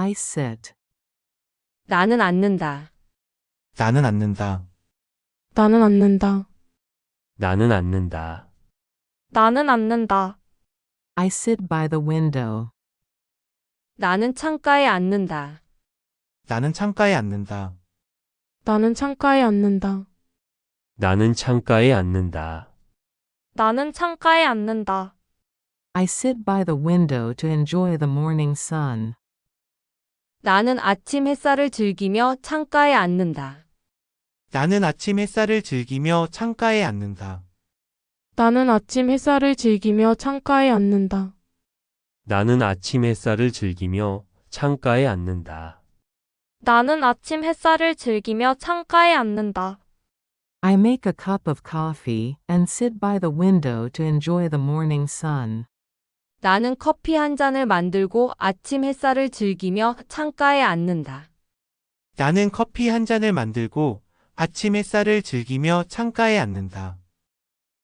I sit. 나는 앉는다. 나는 앉는다. 나는 앉는다. 나는 앉는다. 나는 앉는다. I sit by the window. 나는 창가에 앉는다. 나는 창가에 앉는다. 나는 창가에 앉는다. 나는 창가에 앉는다. 나는 창가에 앉는다. I sit by the window to enjoy the morning sun. 나는 아침 햇살을 즐기며 창가에 앉는다. 나는 아침 햇살을 즐기며 창가에 앉는다. 나는 아침 햇살을 즐기며 창가에 앉는다. 나는 아침 햇살을 즐기며 창가에 앉는다. 나는 아침 햇살을 즐기며 창가에 앉는다. I make a cup of coffee and sit by the window to enjoy the morning sun. 나는 커피 한 잔을 만들고 아침 햇살을 즐기며 창가에 앉는다. 나는 커피 한 잔을 만들고 아침 햇살을 즐기며 창가에 앉는다.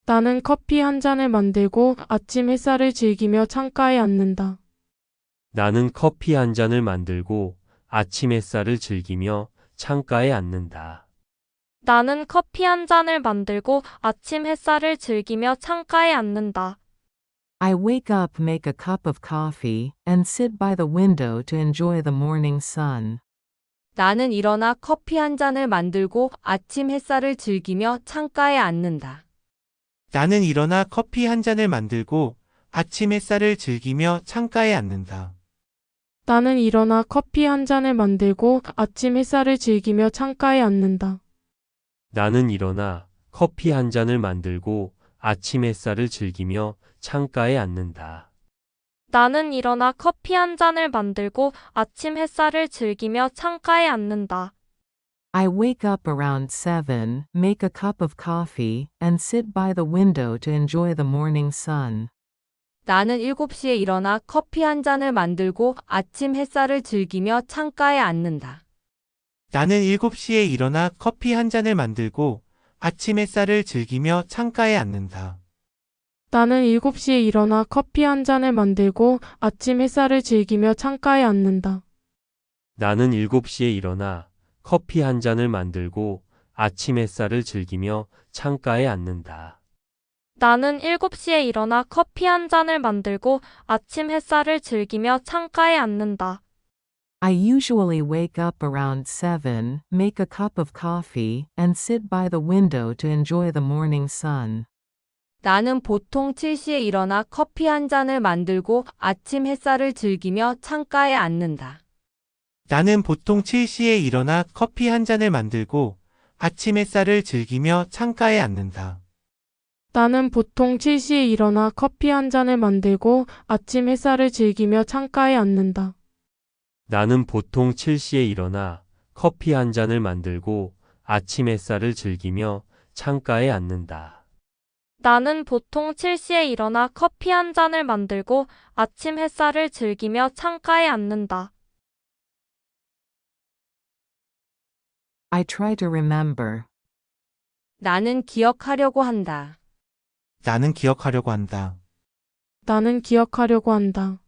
나는 커피 한 잔을 만들고 아침 햇살을 즐기며 창가에 앉는다. 나는 커피 한 잔을 만들고 아침 햇살을 즐기며 창가에 앉는다. 나는 커피 한 잔을 만들고 아침 햇살을 즐기며 창가에 앉는다. I wake up, make a cup of coffee, and sit by the window to enjoy the morning sun. 나는 일어나 커피 한 잔을 만들고 아침 햇살을 즐기며 창가에 앉는다. 나는 일어나 커피 한 잔을 만들고 아침 햇살을 즐기며 창가에 앉는다. 나는 일어나 커피 한 잔을 만들고 아침 햇살을 즐기며 창가에 앉는다. 나는 일어나 커피 한 잔을 만들고 아침 햇살을 즐기며 창가에 앉는다. 나는 일어나 커피 한 잔을 만들고 아침 햇살을 즐기며 창가에 앉는다. I wake up around 7, make a cup of coffee, and sit by the window to enjoy the morning sun. 나는 7시에 일어나 커피 한 잔을 만들고 아침 햇살을 즐기며 창가에 앉는다. 나는 7시에 일어나 커피 한 잔을 만들고 아침 햇살을 즐기며 창가에 앉는다. 나는 7시에 일어나 커피 한 잔을 만들고 아침 햇살을 즐기며 창가에 앉는다. 나는 7시에 일어나 커피 한 잔을 만들고 아침 햇살을 즐기며 창가에 앉는다. 나는 7시에 일어나 커피 한 잔을 만들고 아침 햇살을 즐기며 창가에 앉는다. I usually wake up around 7, make a cup of coffee, and sit by the window to enjoy the morning sun. 나는 보통 7시에 일어나 커피 한 잔을 만들고 아침 햇살을 즐기며 창가에 앉는다. 나는 보통 7시에 일어나 커피 한 잔을 만들고 아침 햇살을 즐기며 창가에 앉는다. 나는 보통 7시에 일어나 커피 한 잔을 만들고 아침 햇살을 즐기며 창가에 앉는다. 나는 보통 7시에 일어나 커피 한 잔을 만들고 아침 햇살을 즐기며 창가에 앉는다. 나는 보통 7시에 일어나 커피 한 잔을 만들고 아침 햇살을 즐기며 창가에 앉는다. I try to remember. 나는 기억하려고 한다. 나는 기억하려고 한다. 나는 기억하려고 한다.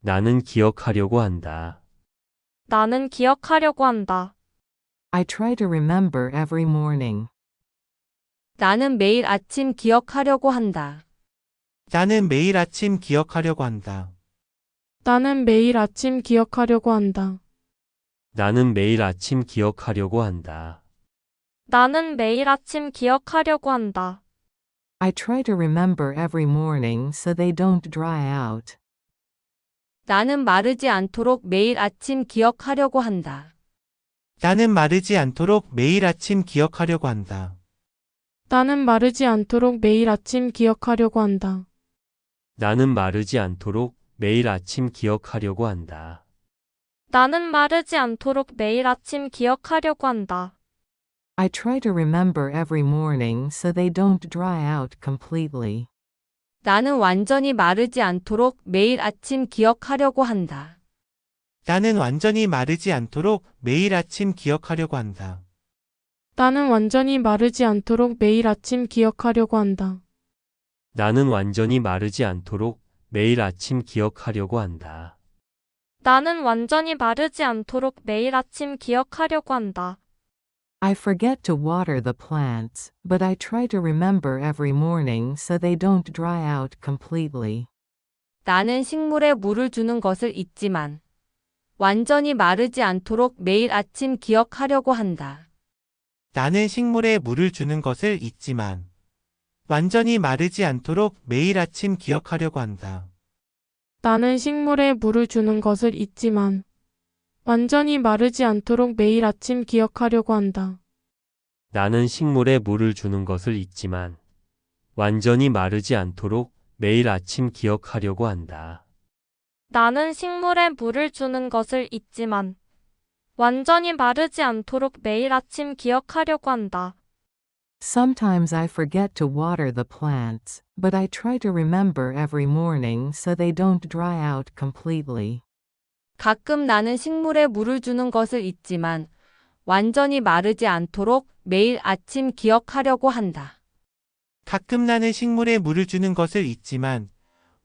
나는 기억하려고 한다. 나는 기억하려고 한다. I try to remember every morning. 나는 매일 아침 기억하려고 한다. 나는 매일 아침 기억하려고 한다. 나는 매일 아침 기억하려고 한다. 나는 매일 아침 기억하려고 한다. 나는 매일 아침 기억하려고 한다. I try to remember every morning so they don't dry out. 나는 마르지 않도록 매일 아침 기억하려고 한다. 나는 마르지 않도록 매일 아침 기억하려고 한다. 나는 마르지 않도록 매일 아침 기억하려고 한다. 나는 마르지 않도록 매일 아침 기억하려고 한다. 나는 마르지 않도록 매일 아침 기억하려고 한다. I try to remember every morning so they don't dry out completely. 나는 완전히 마르지 않도록 매일 아침 기억하려고 한다. 나는 완전히 마르지 않도록 매일 아침 기억하려고 한다. 나는 완전히 마르지 않도록 매일 아침 기억하려고 한다. 나는 완전히 마르지 않도록 매일 아침 기억하려고 한다. 나는 완전히 마르지 않도록 매일 아침 기억하려고 한다. I forget to water the plants, but I try to remember every morning so they don't dry out completely. 나는 식물에 물을 주는 것을 잊지만 완전히 마르지 않도록 매일 아침 기억하려고 한다. 나는 식물에 물을 주는 것을 잊지만 완전히 마르지 않도록 매일 아침 기억하려고 한다. 나는 식물에 물을 주는 것을 잊지만 완전히 마르지 않도록 매일 아침 기억하려고 한다. 나는 식물에 물을 주는 것을 잊지만 완전히 마르지 않도록 매일 아침 기억하려고 한다. 나는 식물에 물을 주는 것을 잊지만 완전히 마르지 않도록 매일 아침 기억하려고 한다. Sometimes I forget to water the plants, but I try to remember every morning so they don't dry out completely. 가끔 나는 식물에 물을 주는 것을 잊지만 완전히 마르지 않도록 매일 아침 기억하려고 한다. 가끔 나는 식물에 물을 주는 것을 잊지만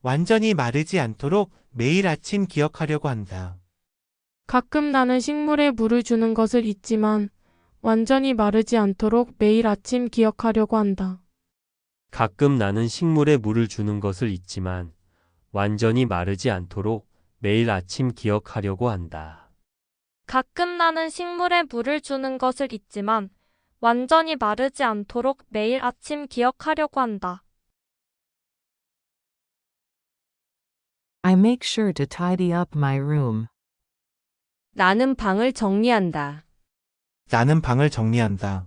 완전히 마르지 않도록 매일 아침 기억하려고 한다. 가끔 나는 식물에 물을 주는 것을 잊지만 완전히 마르지 않도록 매일 아침 기억하려고 한다. 가끔 나는 식물에 물을 주는 것을 잊지만 완전히 마르지 않도록 매일 아침 기억하려고 한다. 가끔 나는 식물에 물을 주는 것을 잊지만 완전히 마르지 않도록 매일 아침 기억하려고 한다. I make sure to tidy up my room. 나는 방을 정리한다. 나는 방을 정리한다.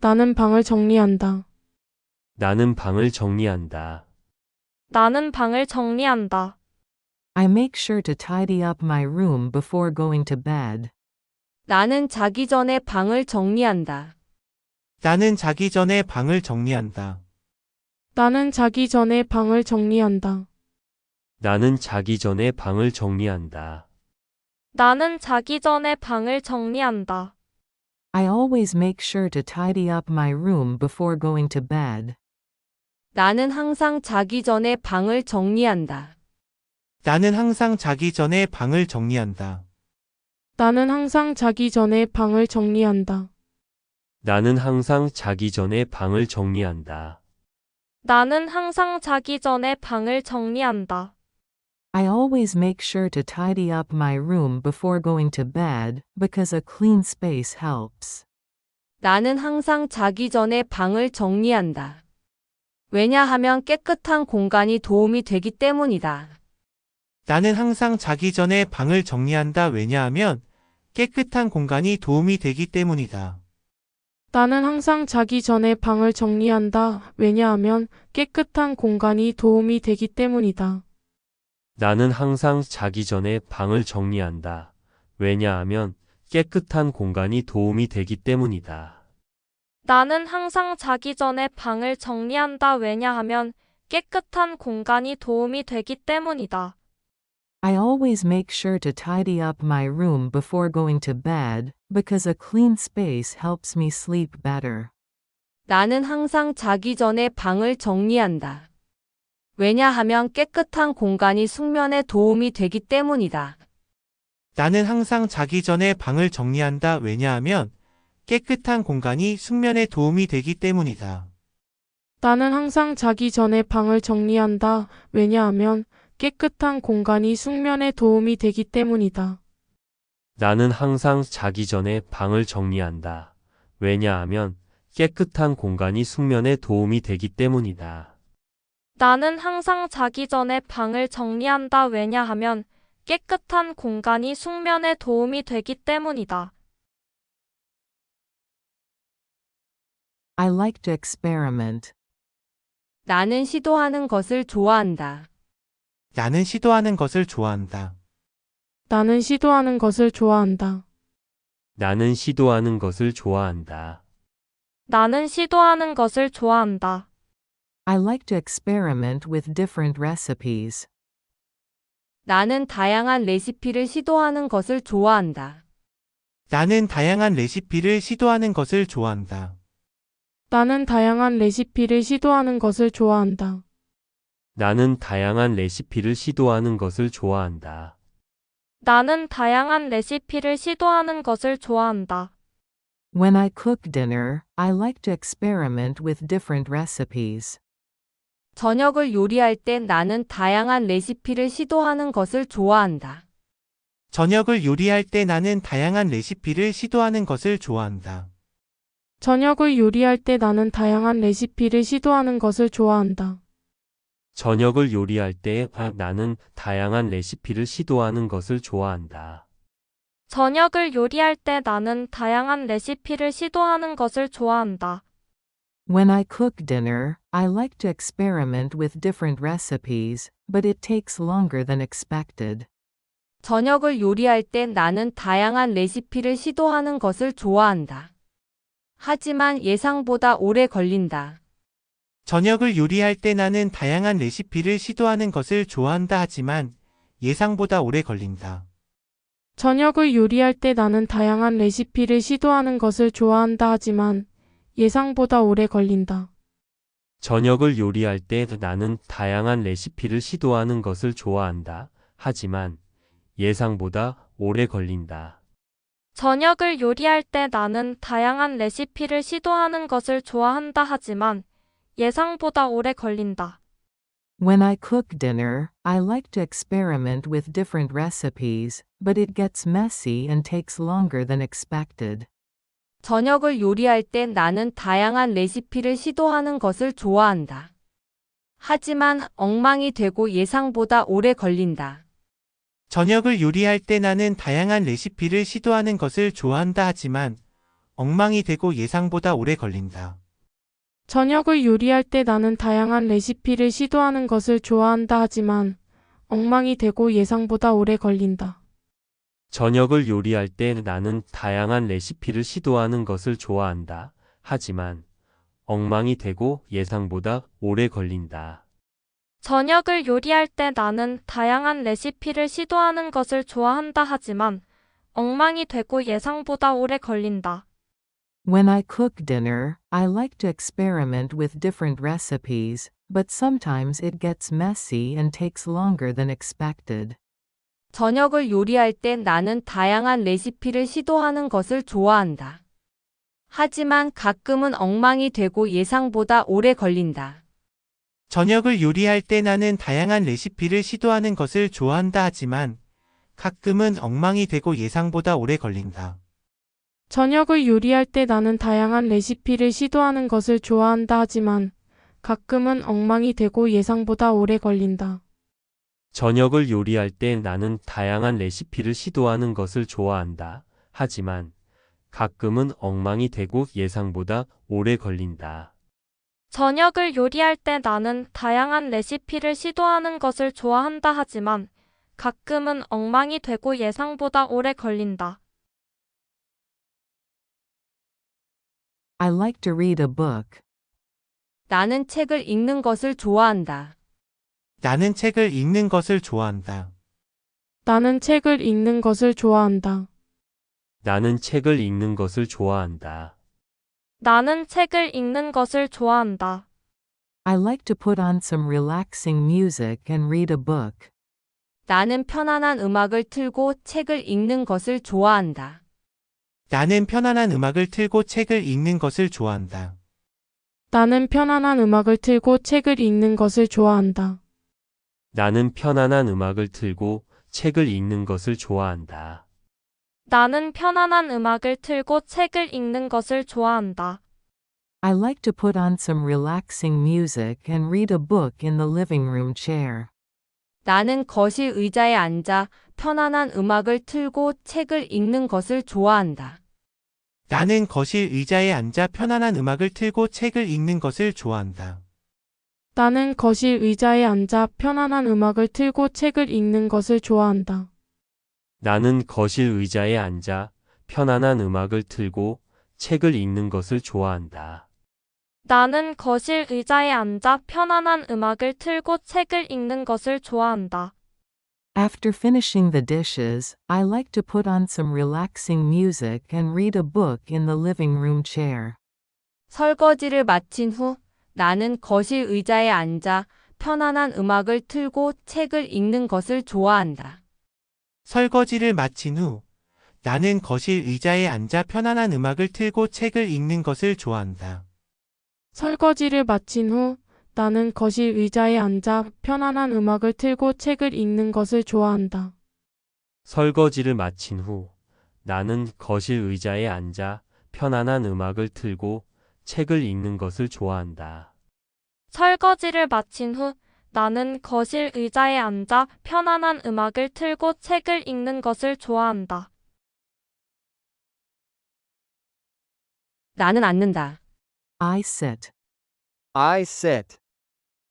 나는 방을 정리한다. 나는 방을 정리한다. 나는 방을 정리한다. I make sure to tidy up my room before going to bed. 나는 자기 전에 방을 정리한다. 나는 자기 전에 방을 정리한다. 나는 자기 전에 방을 정리한다. 나는 자기 전에 방을 정리한다. 나는 자기 전에 방을 정리한다. I always make sure to tidy up my room before going to bed. 나는 항상 자기 전에 방을 정리한다. 나는 항상 자기 전에 방을 정리한다. 나는 항상 자기 전에 방을 정리한다. 나는 항상 자기 전에 방을 정리한다. 나는 항상 자기 전에 방을 정리한다. I always make sure to tidy up my room before going to bed, because a clean space helps. 나는 항상 자기 전에 방을 정리한다. 왜냐하면 깨끗한 공간이 도움이 되기 때문이다. 나는 항상 자기 전에 방을 정리한다. 왜냐하면 깨끗한 공간이 도움이 되기 때문이다. 나는 항상 자기 전에 방을 정리한다. 왜냐하면 깨끗한 공간이 도움이 되기 때문이다. 나는 항상 자기 전에 방을 정리한다. 왜냐하면 깨끗한 공간이 도움이 되기 때문이다. 나는 항상 자기 전에 방을 정리한다. 왜냐하면 깨끗한 공간이 도움이 되기 때문이다. I always make sure to tidy up my room before going to bed, because a clean space helps me sleep better. 나는 항상 자기 전에 방을 정리한다. 왜냐하면 깨끗한 공간이 숙면에 도움이 되기 때문이다. 나는 항상 자기 전에 방을 정리한다. 왜냐하면 깨끗한 공간이 숙면에 도움이 되기 때문이다. 나는 항상 자기 전에 방을 정리한다. 왜냐하면 깨끗한 공간이 숙면에 도움이 되기 때문이다. 나는 항상 자기 전에 방을 정리한다. 왜냐하면 깨끗한 공간이 숙면에 도움이 되기 때문이다. 나는 항상 자기 전에 방을 정리한다. 왜냐하면 깨끗한 공간이 숙면에 도움이 되기 때문이다. I like to experiment. 나는 시도하는 것을 좋아한다. 나는 시도하는 것을 좋아한다. 나는 시도하는 것을 좋아한다. 나는 시도하는 것을 좋아한다. 나는 시도하는 것을 좋아한다. I like to experiment with different recipes. 나는 다양한 레시피를 시도하는 것을 좋아한다. 나는 다양한 레시피를 시도하는 것을 좋아한다. 나는 다양한 레시피를 시도하는 것을 좋아한다. 나는 다양한 레시피를 시도하는 것을 좋아한다. 나는 다양한 레시피를 시도하는 것을 좋아한다. When I cook dinner, I like to experiment with different recipes. 저녁을 요리할 때 나는 다양한 레시피를 시도하는 것을 좋아한다. 저녁을 요리할 때 나는 다양한 레시피를 시도하는 것을 좋아한다. 저녁을 요리할 때 나는 다양한 레시피를 시도하는 것을 좋아한다. 저녁을 요리할 때 나는 다양한 레시피를 시도하는 것을 좋아한다. 저녁을 요리할 때 나는 다양한 레시피를 시도하는 것을 좋아한다. When I cook dinner, I like to experiment with different recipes, but it takes longer than expected. 저녁을 요리할 때 나는 다양한 레시피를 시도하는 것을 좋아한다. 하지만 예상보다 오래 걸린다. 저녁을 요리할 때 나는 다양한 레시피를 시도하는 것을 좋아한다 하지만 예상보다 오래 걸린다. 저녁을 요리할 때 나는 다양한 레시피를 시도하는 것을 좋아한다 하지만 예상보다 오래 걸린다. 저녁을 요리할 때 나는 다양한 레시피를 시도하는 것을 좋아한다. 하지만 예상보다 오래 걸린다. 저녁을 요리할 때 나는 다양한 레시피를 시도하는 것을 좋아한다 하지만 예상보다 오래 걸린다. When I cook dinner, I like to experiment with different recipes, but it gets messy and takes longer than expected. 저녁을 요리할 때 나는 다양한 레시피를 시도하는 것을 좋아한다. 하지만 엉망이 되고 예상보다 오래 걸린다. 저녁을 요리할 때 나는 다양한 레시피를 시도하는 것을 좋아한다 하지만 엉망이 되고 예상보다 오래 걸린다. 저녁을 요리할 때 나는 다양한 레시피를 시도하는 것을 좋아한다 하지만 엉망이 되고 예상보다 오래 걸린다. 저녁을 요리할 때 나는 다양한 레시피를 시도하는 것을 좋아한다. 하지만 엉망이 되고 예상보다 오래 걸린다. 저녁을 요리할 때 나는 다양한 레시피를 시도하는 것을 좋아한다 하지만 엉망이 되고 예상보다 오래 걸린다. When I cook dinner, I like to experiment with different recipes, but sometimes it gets messy and takes longer than expected. 저녁을 요리할 때 나는 다양한 레시피를 시도하는 것을 좋아한다. 하지만 가끔은 엉망이 되고 예상보다 오래 걸린다. 저녁을 요리할 때 나는 다양한 레시피를 시도하는 것을 좋아한다 하지만 가끔은 엉망이 되고 예상보다 오래 걸린다. 저녁을 요리할 때 나는 다양한 레시피를 시도하는 것을 좋아한다 하지만 가끔은 엉망이 되고 예상보다 오래 걸린다. 저녁을 요리할 때 나는 다양한 레시피를 시도하는 것을 좋아한다. 하지만 가끔은 엉망이 되고 예상보다 오래 걸린다. 저녁을 요리할 때 나는 다양한 레시피를 시도하는 것을 좋아한다 하지만 가끔은 엉망이 되고 예상보다 오래 걸린다. I like to read a book. 나는 책을 읽는 것을 좋아한다. 나는 책을 읽는 것을 좋아한다. 나는 책을 읽는 것을 좋아한다. 나는 책을 읽는 것을 좋아한다. 나는 책을 읽는 것을 좋아한다. I like to put on some relaxing music and read a book. 나는 편안한 음악을 틀고 책을 읽는 것을 좋아한다. 나는 편안한 음악을 틀고 책을 읽는 것을 좋아한다. 나는 편안한 음악을 틀고 책을 읽는 것을 좋아한다. 나는 편안한 음악을 틀고 책을 읽는 것을 좋아한다. 나는 편안한 음악을 틀고 책을 읽는 것을 좋아한다. I like to put on some relaxing music and read a book in the living room chair. 나는 거실 의자에 앉아 편안한 음악을 틀고 책을 읽는 것을 좋아한다. 나는 거실 의자에 앉아 편안한 음악을 틀고 책을 읽는 것을 좋아한다. 나는 거실 의자에 앉아 편안한 음악을 틀고 책을 읽는 것을 좋아한다. 나는 거실 의자에 앉아 편안한 음악을 틀고 책을 읽는 것을 좋아한다. 나는 거실 의자에 앉아 편안한 음악을 틀고 책을 읽는 것을 좋아한다. After finishing the dishes, I like to put on some relaxing music and read a book in the living room chair. 설거지를 마친 후 나는 거실 의자에 앉아 편안한 음악을 틀고 책을 읽는 것을 좋아한다. 설거지를 마친 후 나는 거실 의자에 앉아 편안한 음악을 틀고 책을 읽는 것을 좋아한다. 설거지를 마친 후 나는 거실 의자에 앉아 편안한 음악을 틀고 책을 읽는 것을 좋아한다. 설거지를 마친 후 나는 거실 의자에 앉아 편안한 음악을 틀고 책을 읽는 것을 좋아한다. 설거지를 마친 후 나는 거실 의자에 앉아 편안한 음악을 틀고 책을 읽는 것을 좋아한다. 나는 앉는다. I sit. I sit.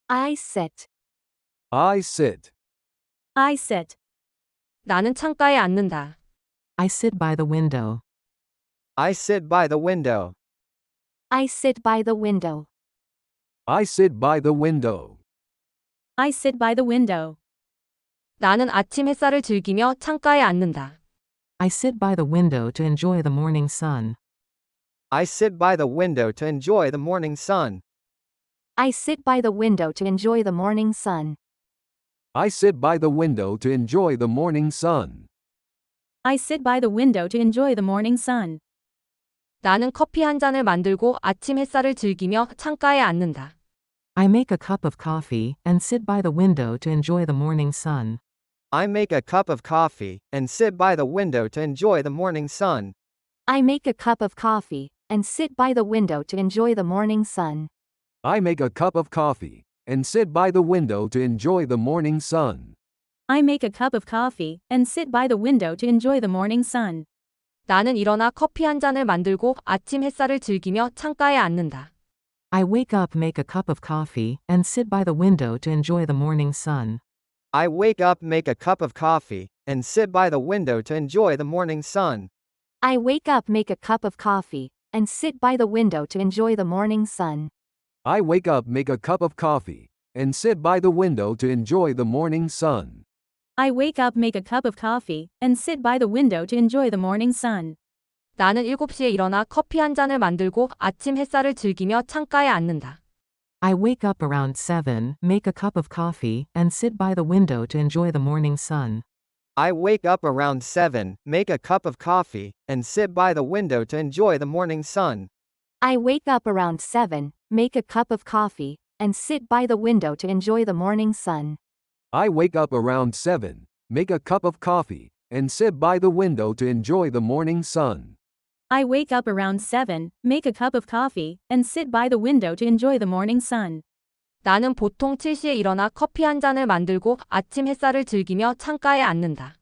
I sit. I sit. I sit. 나는 창가에 앉는다. I sit by the window. I sit by the window. I sit by the window. I sit by the window. I sit by the window. 나는 아침 햇살을 즐기며 창가에 앉는다. I sit by the window to enjoy the morning sun. I sit by the window to enjoy the morning sun. I sit by the window to enjoy the morning sun. I sit by the window to enjoy the morning sun. I sit by the window to enjoy the morning sun. 나는 커피 한 잔을 만들고 아침 햇살을 즐기며 창가에 앉는다. I make a cup of coffee and sit by the window to enjoy the morning sun. I make a cup of coffee and sit by the window to enjoy the morning sun. I make a cup of coffee and sit by the window to enjoy the morning sun. I make a cup of coffee and sit by the window to enjoy the morning sun. I make a cup of coffee and sit by the window to enjoy the morning sun. 나는 일어나 커피 한 잔을 만들고 아침 햇살을 즐기며 창가에 앉는다. I wake up, make a cup of coffee, and sit by the window to enjoy the morning sun. I wake up, make a cup of coffee, and sit by the window to enjoy the morning sun. I wake up, make a cup of coffee, and sit by the window to enjoy the morning sun. I wake up, make a cup of coffee, and sit by the window to enjoy the morning sun. I wake up, make a cup of coffee, and sit by the window to enjoy the morning sun. 나는 7시에 일어나 커피 한 잔을 만들고 아침 햇살을 즐기며 창가에 앉는다. I wake up around 7, make a cup of coffee, and sit by the window to enjoy the morning sun. I wake up around 7, make a cup of coffee, and sit by the window to enjoy the morning sun. I wake up around 7, make a cup of coffee, and sit by the window to enjoy the morning sun. I wake up around 7, make a cup of coffee, and sit by the window to enjoy the morning sun. I wake up around 7, make a cup of coffee, and sit by the window to enjoy the morning sun. 나는 보통 7시에 일어나 커피 한 잔을 만들고 아침 햇살을 즐기며 창가에 앉는다.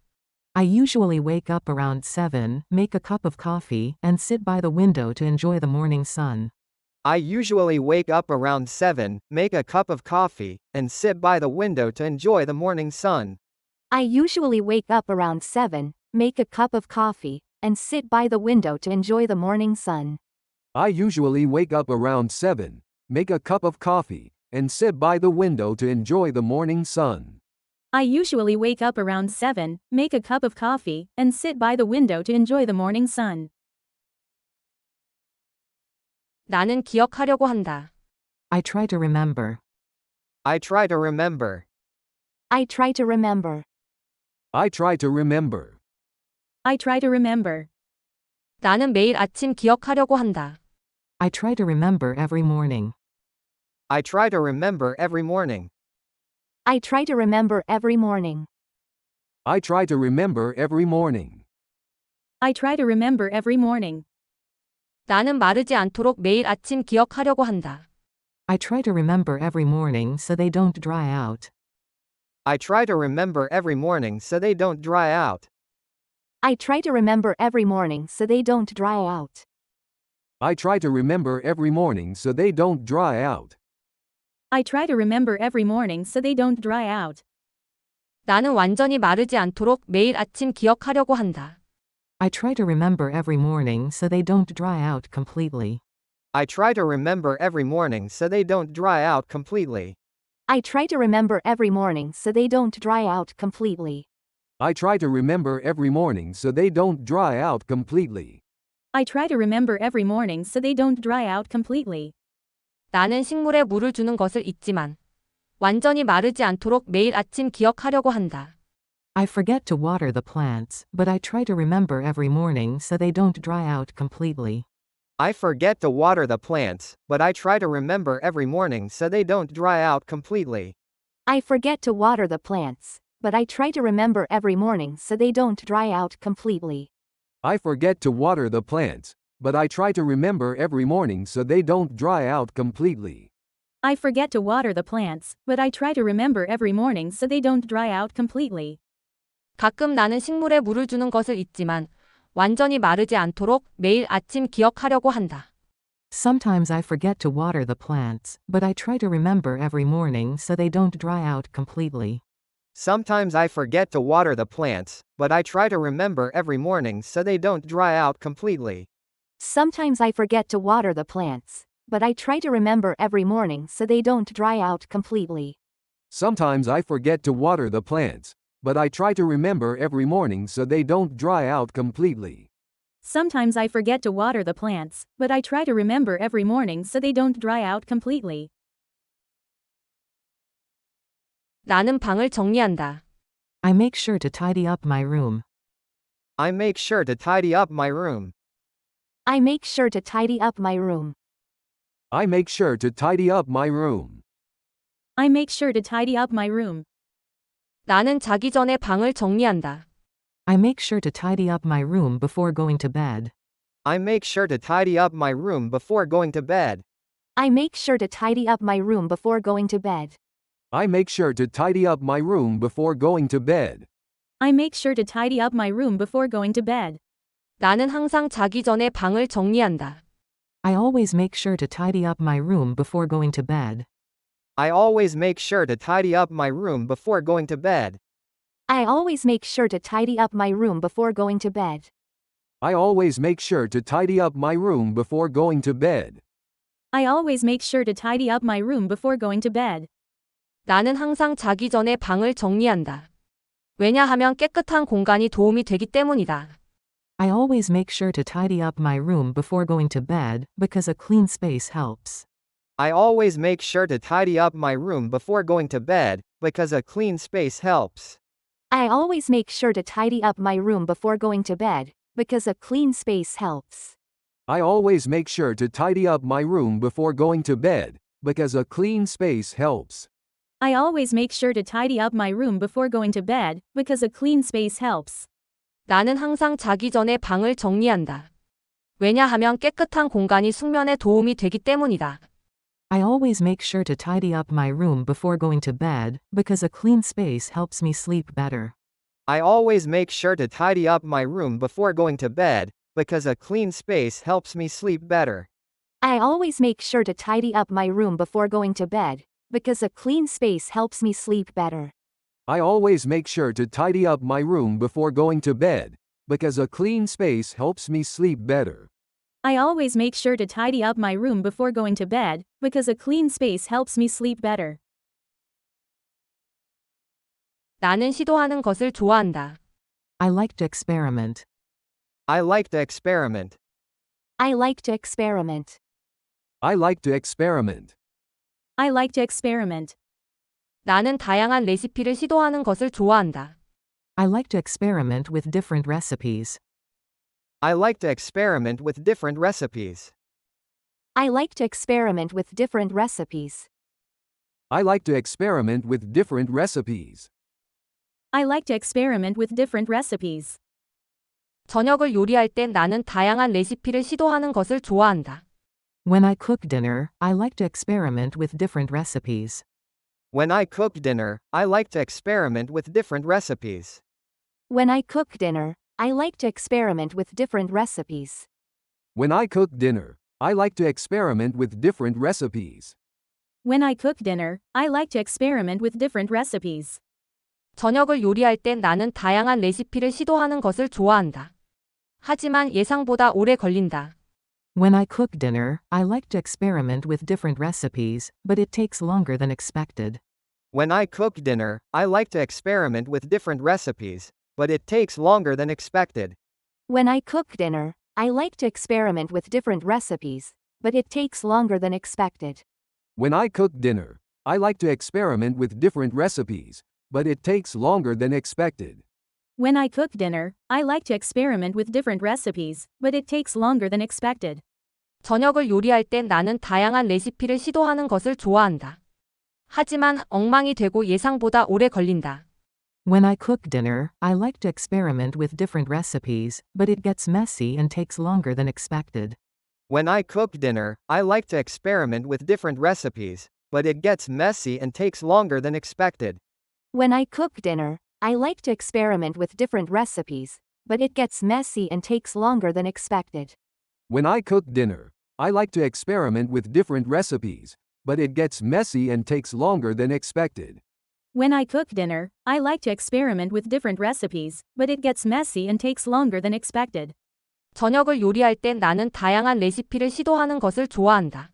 I usually wake up around 7, make a cup of coffee, and sit by the window to enjoy the morning sun. I usually wake up around 7, make a cup of coffee, and sit by the window to enjoy the morning sun. I usually wake up around 7, make a cup of coffee, and sit by the window to enjoy the morning sun. I usually wake up around 7, make a cup of coffee, and sit by the window to enjoy the morning sun. I usually wake up around 7, make a cup of coffee, and sit by the window to enjoy the morning sun. 나는 기억하려고 한다. I try to remember. I try to remember. I try to remember. I try to remember. I try to remember. 나는 매일 아침 기억하려고 한다. I try to remember every morning. I try to remember every morning. I try to remember every morning. I try to remember every morning. I try to remember every morning. 나는 마르지 않도록 매일 아침 기억하려고 한다. I try to remember every morning so they don't dry out. I try to remember every morning so they don't dry out. I try to remember every morning so they don't dry out. I try to remember every morning so they don't dry out. I try to remember every morning so they don't dry out. 나는 완전히 마르지 않도록 매일 아침 기억하려고 한다. I try to remember every morning so they don't dry out completely. I try to remember every morning so they don't dry out completely. I try to remember every morning so they don't dry out completely. I try to remember every morning so they don't dry out completely. I try to remember every morning so they don't dry out completely. 나는 식물에 물을 주는 것을 잊지만 완전히 마르지 않도록 매일 아침 기억하려고 한다. I forget to water the plants, but I try to remember every morning so they don't dry out completely. I forget to water the plants, but I try to remember every morning so they don't dry out completely. I forget to water the plants, but I try to remember every morning so they don't dry out completely. I forget to water the plants, but I try to remember every morning so they don't dry out completely. I forget to water the plants, but I try to remember every morning so they don't dry out completely. 가끔 나는 식물에 물을 주는 것을 잊지만 완전히 마르지 않도록 매일 아침 기억하려고 한다. Sometimes I forget to water the plants, but I try to remember every morning so they don't dry out completely. Sometimes I forget to water the plants, but I try to remember every morning so they don't dry out completely. Sometimes I forget to water the plants, but I try to remember every morning so they don't dry out completely. Sometimes I forget to water the plants, but I try to remember every morning so they don't dry out completely. Sometimes I forget to water the plants, but I try to remember every morning so they don't dry out completely. 나는 방을 정리한다. I make sure to tidy up my room. I make sure to tidy up my room. I make sure to tidy up my room. I make sure to tidy up my room. I make sure to tidy up my room. 나는 자기 전에 방을 정리한다. I make sure to tidy up my room before going to bed. I make sure to tidy up my room before going to bed. I make sure to tidy up my room before going to bed. I make sure to tidy up my room before going to bed. I make sure to tidy up my room before going to bed. 나는 항상 자기 전에 방을 정리한다. I always make sure to tidy up my room before going to bed. I always make sure to tidy up my room before going to bed. I always make sure to tidy up my room before going to bed. I always make sure to tidy up my room before going to bed. I always make sure to tidy up my room before going to bed. 나는 항상 자기 전에 방을 정리한다. 왜냐하면 깨끗한 공간이 도움이 되기 때문이다. I always make sure to tidy up my room before going to bed because a clean space helps. I always make sure to tidy up my room before going to bed, because a clean space helps. I always make sure to tidy up my room before going to bed, because a clean space helps. I always make sure to tidy up my room before going to bed, because a clean space helps. I always make sure to tidy up my room before going to bed, because a clean space helps. 나는 항상 자기 전에 방을 정리한다. 왜냐하면 깨끗한 공간이 숙면에 도움이 되기 때문이다. I always make sure to tidy up my room before going to bed because a clean space helps me sleep better. I always make sure to tidy up my room before going to bed, because a clean space helps me sleep better. I always make sure to tidy up my room before going to bed, because a clean space helps me sleep better. I always make sure to tidy up my room before going to bed, because a clean space helps me sleep better. I always make sure to tidy up my room before going to bed, because a clean space helps me sleep better. 나는 시도하는 것을 좋아한다. I like to experiment. I like to experiment. I like to experiment. I like to experiment. I like to experiment. 나는 다양한 레시피를 시도하는 것을 좋아한다. I like to experiment with different recipes. I like to experiment with different recipes. I like to experiment with different recipes. I like to experiment with different recipes. I like to experiment with different recipes. 저녁을 요리할 때 나는 다양한 레시피를 시도하는 것을 좋아한다. When I cook dinner, I like to experiment with different recipes. When I cook dinner, I like to experiment with different recipes. When I cook dinner, I like to experiment with different recipes. When I cook dinner, I like to experiment with different recipes. When I cook dinner, I like to experiment with different recipes. 저녁을 요리할 때 나는 다양한 레시피를 시도하는 것을 좋아한다. 하지만 예상보다 오래 걸린다. When I cook dinner, I like to experiment with different recipes, but it takes longer than expected. When I cook dinner, I like to experiment with different recipes, but it takes longer than expected. When I cook dinner, I like to experiment with different recipes, but it takes longer than expected. When I cook dinner, I like to experiment with different recipes, but it takes longer than expected. When I cook dinner, I like to experiment with different recipes, but it takes longer than expected. 저녁을 요리할 때 나는 다양한 레시피를 시도하는 것을 좋아한다. 하지만 엉망이 되고 예상보다 오래 걸린다. When I cook dinner, I like to experiment with different recipes, but it gets messy and takes longer than expected. When I cook dinner, I like to experiment with different recipes, but it gets messy and takes longer than expected. When I cook dinner, I like to experiment with different recipes, but it gets messy and takes longer than expected. When I cook dinner, I like to experiment with different recipes, but it gets messy and takes longer than expected. When I cook dinner, I like to experiment with different recipes, but it gets messy and takes longer than expected. 저녁을 요리할 때 나는 다양한 레시피를 시도하는 것을 좋아한다.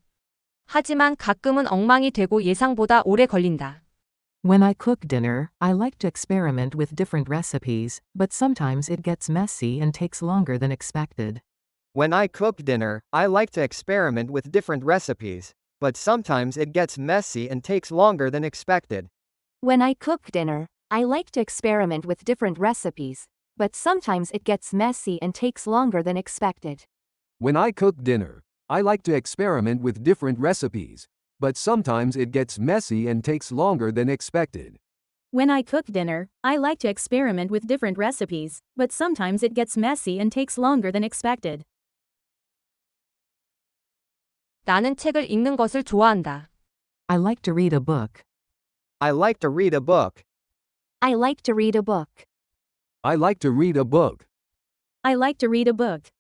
하지만 가끔은 엉망이 되고 예상보다 오래 걸린다. When I cook dinner, I like to experiment with different recipes, but sometimes it gets messy and takes longer than expected. When I cook dinner, I like to experiment with different recipes, but sometimes it gets messy and takes longer than expected. When I cook dinner, I like to experiment with different recipes, but sometimes it gets messy and takes longer than expected. When I cook dinner, I like to experiment with different recipes, but sometimes it gets messy and takes longer than expected. When I cook dinner, I like to experiment with different recipes, but sometimes it gets messy and takes longer than expected. 나는 책을 읽는 것을 좋아한다. I like to read a book. I like to read a book. I like to read a book. I like to read a book. I like to read a book.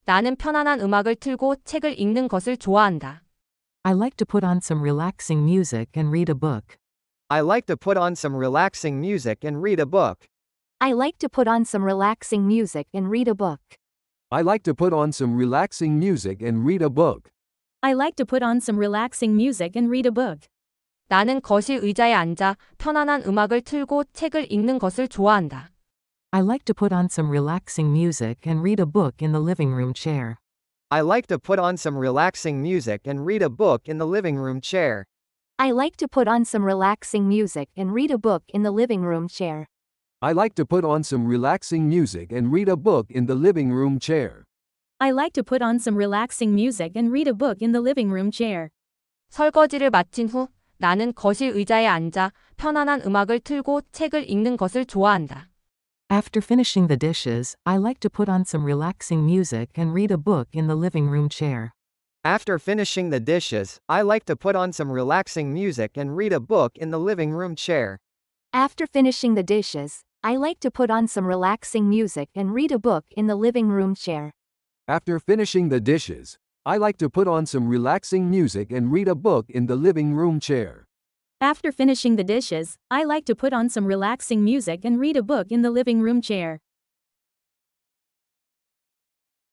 나는 편안한 음악을 틀고 책을 읽는 것을 좋아한다. I like to put on some relaxing music and read a book. I like to put on some relaxing music and read a book. I like to put on some relaxing music and read a book. I like to put on some relaxing music and read a book. I like to put on some relaxing music and read a book. 나는 거실 의자에 앉아 편안한 음악을 틀고 책을 읽는 것을 좋아한다. I like to put on some relaxing music and read a book in the living room chair. I like to put on some relaxing music and read a book in the living room chair. I like to put on some relaxing music and read a book in the living room chair. I like to put on some relaxing music and read a book in the living room chair. I like to put on some relaxing music and read a book in the living room chair. 설거지를 마친 후 나는 거실 의자에 앉아 편안한 음악을 틀고 책을 읽는 것을 좋아한다. After finishing the dishes, I like to put on some relaxing music and read a book in the living room chair. After finishing the dishes, I like to put on some relaxing music and read a book in the living room chair. After finishing the dishes, I like to put on some relaxing music and read a book in the living room chair. After finishing the dishes, I like to put on some relaxing music and read a book in the living room chair. After finishing the dishes, I like to put on some relaxing music and read a book in the living room chair.